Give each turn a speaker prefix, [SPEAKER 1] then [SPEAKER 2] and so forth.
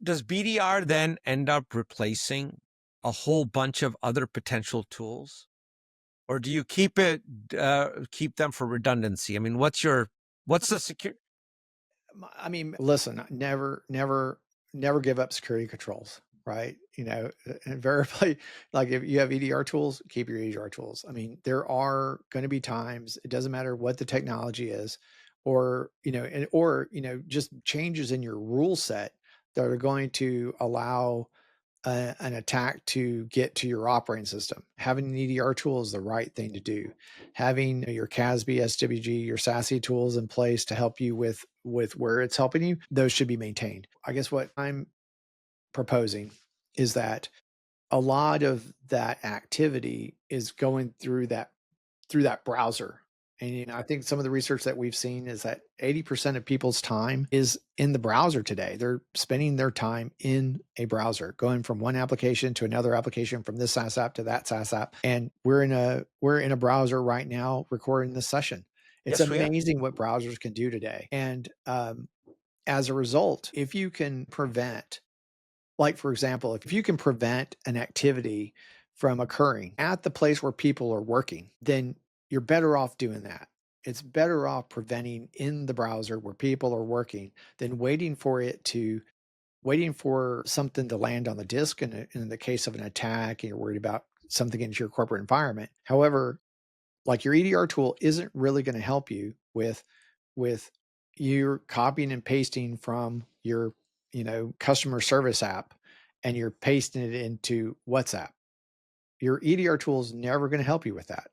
[SPEAKER 1] does BDR then end up replacing a whole bunch of other potential tools? Or do you keep keep them for redundancy? I mean, what's the secure?
[SPEAKER 2] I mean, listen, never give up security controls, right? Invariably, like if you have EDR tools, keep your EDR tools. I mean, there are going to be times, it doesn't matter what the technology is, or just changes in your rule set that are going to allow an attack to get to your operating system. Having an EDR tool is the right thing to do. Having your CASB, SWG, your SASE tools in place to help you with where it's helping you, those should be maintained. I guess what I'm proposing is that a lot of that activity is going through that browser. And I think some of the research that we've seen is that 80% of people's time is in the browser today. They're spending their time in a browser, going from one application to another application, from this SaaS app to that SaaS app. And we're in a browser right now recording this session. It's
[SPEAKER 1] Yes, we are.
[SPEAKER 2] amazing what browsers can do today. And as a result, if you can prevent, like, for example, if you can prevent an activity from occurring at the place where people are working, then you're better off doing that. It's better off preventing in the browser where people are working than waiting for something to land on the disk in the case of an attack and you're worried about something into your corporate environment. However, like, your EDR tool isn't really going to help you with you copying and pasting from your customer service app and you're pasting it into WhatsApp. Your EDR tool is never going to help you with that.